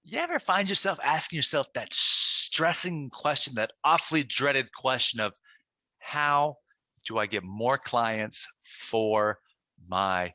You ever find yourself asking yourself that stressing question, that awfully dreaded question of how do I get more clients for my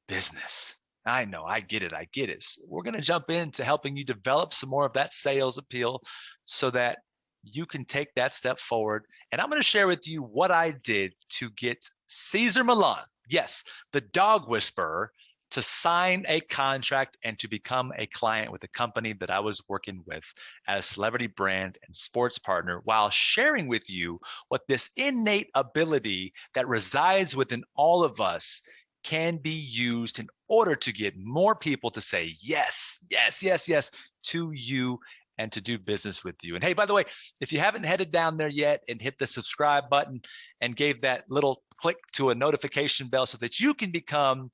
business? I know, I get it. I get it. We're going to jump into helping you develop some more of that sales appeal so that you can take that step forward. And I'm going to share with you what I did to get Cesar Millan, yes, the dog whisperer, to sign a contract and to become a client with the company that I was working with as celebrity brand and sports partner, while sharing with you what this innate ability that resides within all of us can be used in order to get more people to say yes, yes, yes, yes to you and to do business with you. And hey, by the way, if you haven't headed down there yet and hit the subscribe button and gave that little click to a notification bell so that you can become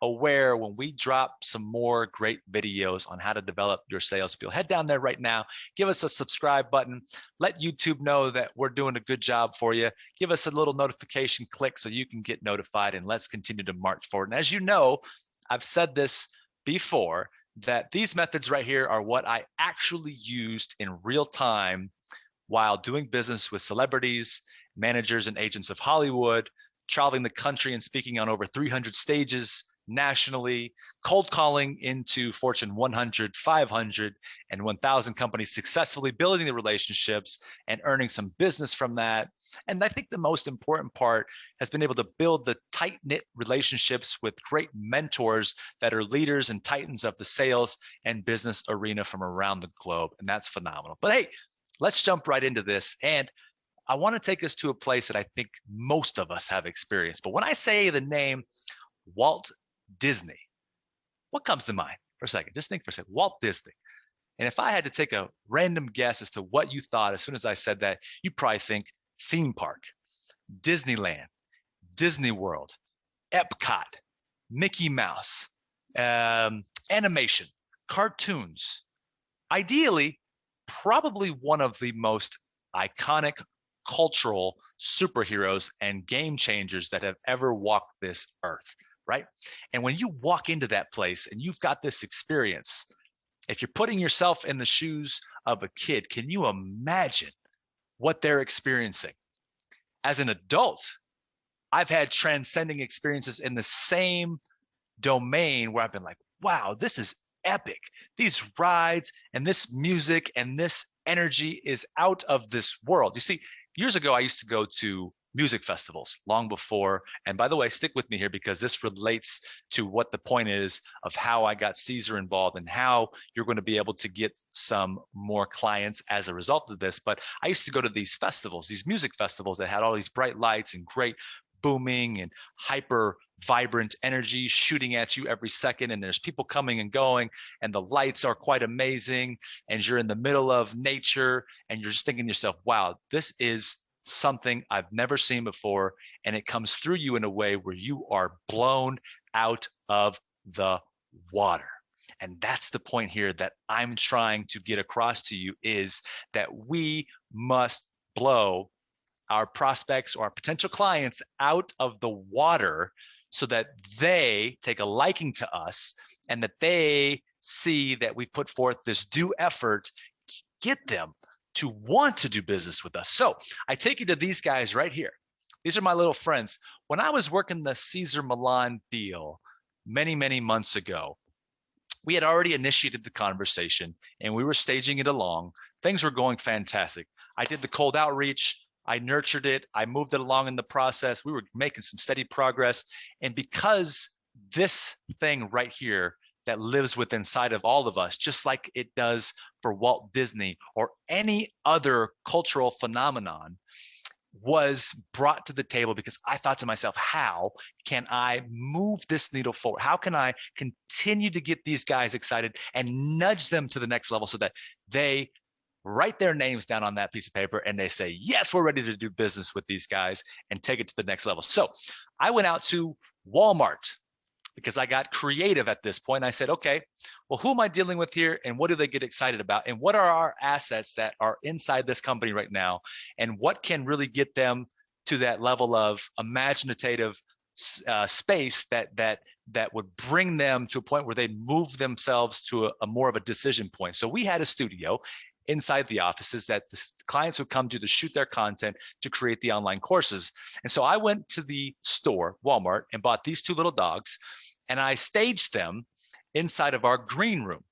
aware when we drop some more great videos on how to develop your sales appeal, head down there right now, give us a subscribe button, let YouTube know that we're doing a good job for you, give us a little notification click so you can get notified, and let's continue to march forward. And as you know, I've said this before, that these methods right here are what I actually used in real time while doing business with celebrities, managers, and agents of Hollywood, traveling the country and speaking on over 300 stages nationally, cold calling into Fortune 100, 500, and 1,000 companies, successfully building the relationships and earning some business from that. And I think the most important part has been able to build the tight-knit relationships with great mentors that are leaders and titans of the sales and business arena from around the globe. And that's phenomenal. But hey, let's jump right into this. And I want to take us to a place that I think most of us have experienced. But when I say the name Walt Disney, what comes to mind for a second? Just think for a second, Walt Disney. And if I had to take a random guess as to what you thought as soon as I said that, you probably think theme park, Disneyland, Disney World, Epcot, Mickey Mouse, animation, cartoons. Ideally, probably one of the most iconic cultural superheroes and game changers that have ever walked this earth, right? And when you walk into that place and you've got this experience, if you're putting yourself in the shoes of a kid, can you imagine what they're experiencing? As an adult, I've had transcending experiences in the same domain where I've been like, wow, this is epic. These rides and this music and this energy is out of this world. You see, years ago, I used to go to music festivals long before. And by the way, stick with me here because this relates to what the point is of how I got Cesar involved and how you're going to be able to get some more clients as a result of this. But I used to go to these festivals, these music festivals that had all these bright lights and great booming and hyper vibrant energy shooting at you every second, and there's people coming and going, and the lights are quite amazing, and you're in the middle of nature, and you're just thinking to yourself, wow, this is something I've never seen before, and it comes through you in a way where you are blown out of the water. And that's the point here that I'm trying to get across to you, is that we must blow our prospects or our potential clients out of the water so that they take a liking to us and that they see that we put forth this due effort, get them to want to do business with us. So I take you to these guys right here. These are my little friends. When I was working the Cesar Millan deal many, many months ago, we had already initiated the conversation and we were staging it along. Things were going fantastic. I did the cold outreach. I nurtured it. I moved it along in the process. We were making some steady progress. And because this thing right here that lives within inside of all of us, just like it does for Walt Disney or any other cultural phenomenon, was brought to the table because I thought to myself, how can I move this needle forward? How can I continue to get these guys excited and nudge them to the next level so that they write their names down on that piece of paper and they say, yes, we're ready to do business with these guys and take it to the next level. So I went out to Walmart because I got creative at this point. I said, okay, well, who am I dealing with here? And what do they get excited about? And what are our assets that are inside this company right now? And what can really get them to that level of imaginative space that would bring them to a point where they'd move themselves to a more of a decision point. So we had a studio inside the offices that the clients would come to shoot their content to create the online courses. And so I went to the store, Walmart, and bought these two little dogs, and I staged them inside of our green room.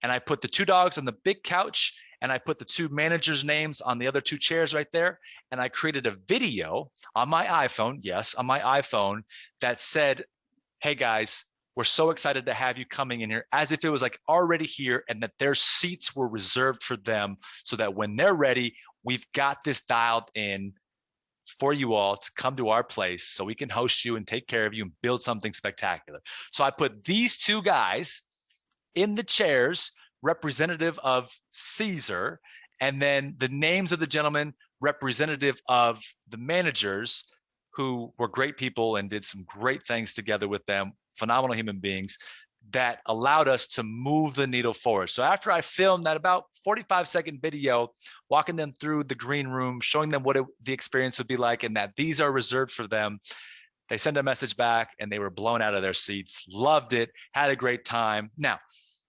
And I put the two dogs on the big couch, and I put the two managers' names on the other two chairs right there. And I created a video on my iPhone, yes, on my iPhone, that said, hey guys, we're so excited to have you coming in here, as if it was like already here and that their seats were reserved for them, so that when they're ready, we've got this dialed in for you all to come to our place so we can host you and take care of you and build something spectacular. So I put these two guys in the chairs, representative of Cesar, and then the names of the gentlemen representative of the managers, who were great people and did some great things together with them, phenomenal human beings that allowed us to move the needle forward. So after I filmed that about 45-second video, walking them through the green room, showing them what the experience would be like and that these are reserved for them, they sent a message back and they were blown out of their seats, loved it, had a great time. Now,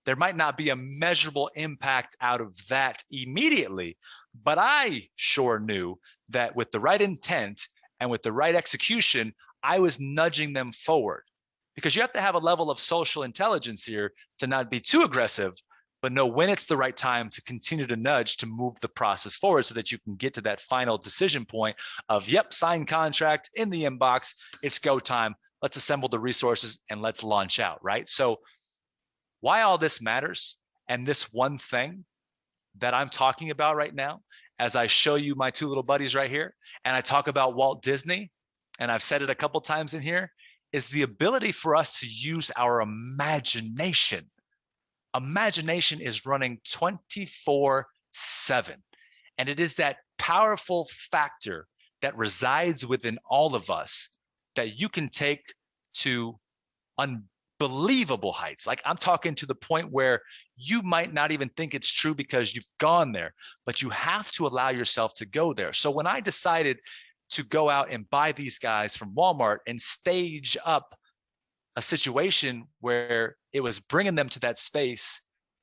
there might not be a measurable impact out of that immediately, but I sure knew that with the right intent and with the right execution, I was nudging them forward. Because you have to have a level of social intelligence here to not be too aggressive, but know when it's the right time to continue to nudge to move the process forward so that you can get to that final decision point of, yep, signed contract in the inbox, it's go time. Let's assemble the resources and let's launch out, right? So why all this matters, and this one thing that I'm talking about right now, as I show you my two little buddies right here, and I talk about Walt Disney, and I've said it a couple times in here, is the ability for us to use our imagination. Imagination is running 24/7. And it is that powerful factor that resides within all of us that you can take to unbelievable heights. Like, I'm talking to the point where you might not even think it's true because you've gone there, but you have to allow yourself to go there. So when I decided to go out and buy these guys from Walmart and stage up a situation where it was bringing them to that space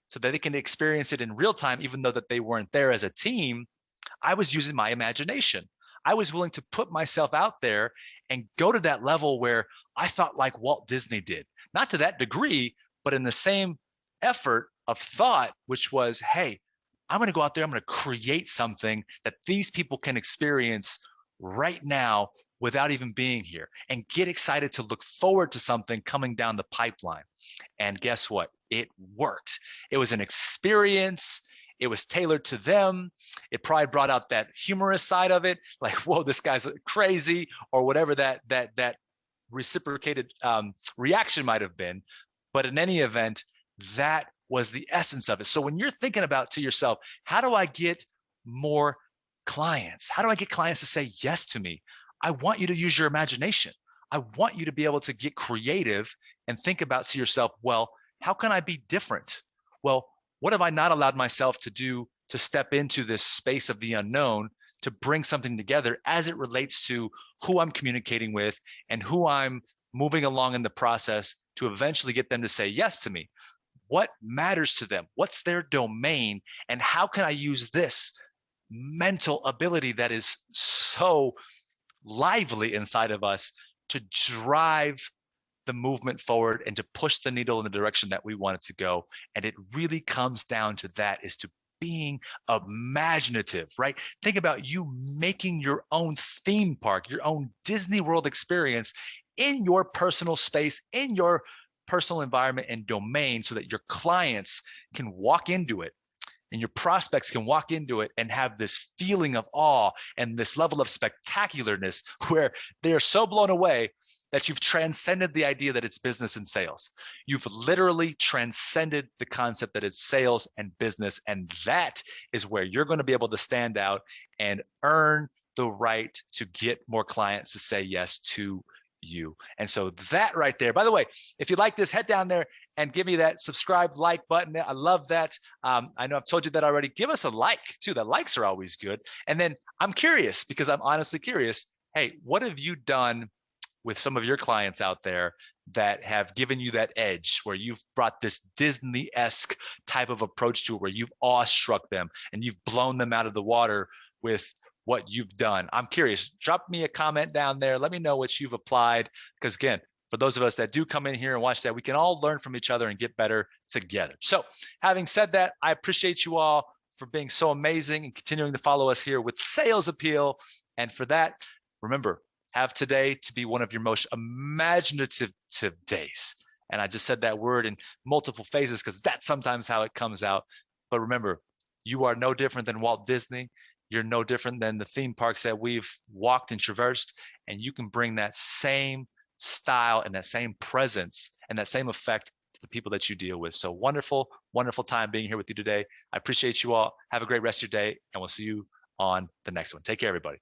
so that they can experience it in real time, even though that they weren't there as a team, I was using my imagination. I was willing to put myself out there and go to that level where I thought like Walt Disney did. Not to that degree, but in the same effort of thought, which was, hey, I'm going to go out there, I'm going to create something that these people can experience right now without even being here, and get excited to look forward to something coming down the pipeline. And guess what? It worked. It was an experience. It was tailored to them. It probably brought out that humorous side of it, like, whoa, this guy's crazy, or whatever that reciprocated reaction might have been. But in any event, that was the essence of it. So when you're thinking about to yourself, how do I get more clients? How do I get clients to say yes to me? I want you to use your imagination. I want you to be able to get creative and think about to yourself, well, how can I be different? Well, what have I not allowed myself to do to step into this space of the unknown to bring something together as it relates to who I'm communicating with and who I'm moving along in the process to eventually get them to say yes to me? What matters to them? What's their domain? And how can I use this mental ability that is so lively inside of us to drive the movement forward and to push the needle in the direction that we want it to go? And it really comes down to that, is to being imaginative, right? Think about you making your own theme park, your own Disney World experience in your personal space, in your personal environment and domain, so that your clients can walk into it and your prospects can walk into it and have this feeling of awe and this level of spectacularness where they are so blown away that you've transcended the idea that it's business and sales. You've literally transcended the concept that it's sales and business. And that is where you're going to be able to stand out and earn the right to get more clients to say yes to you. And so that right there, by the way, if you like this, head down there and give me that subscribe, like button. I love that. I know I've told you that already. Give us a like too. The likes are always good. And then I'm curious, because I'm honestly curious. Hey, what have you done with some of your clients out there that have given you that edge, where you've brought this Disney-esque type of approach to it, where you've awestruck them and you've blown them out of the water with what you've done. I'm curious. Drop me a comment down there. Let me know what you've applied. Because again, for those of us that do come in here and watch that, we can all learn from each other and get better together. So having said that, I appreciate you all for being so amazing and continuing to follow us here with Sales Appeal. And for that, remember, have today to be one of your most imaginative days. And I just said that word in multiple phases because that's sometimes how it comes out. But remember, you are no different than Walt Disney. You're no different than the theme parks that we've walked and traversed. And you can bring that same style and that same presence and that same effect to the people that you deal with. So wonderful, wonderful time being here with you today. I appreciate you all. Have a great rest of your day, and we'll see you on the next one. Take care, everybody.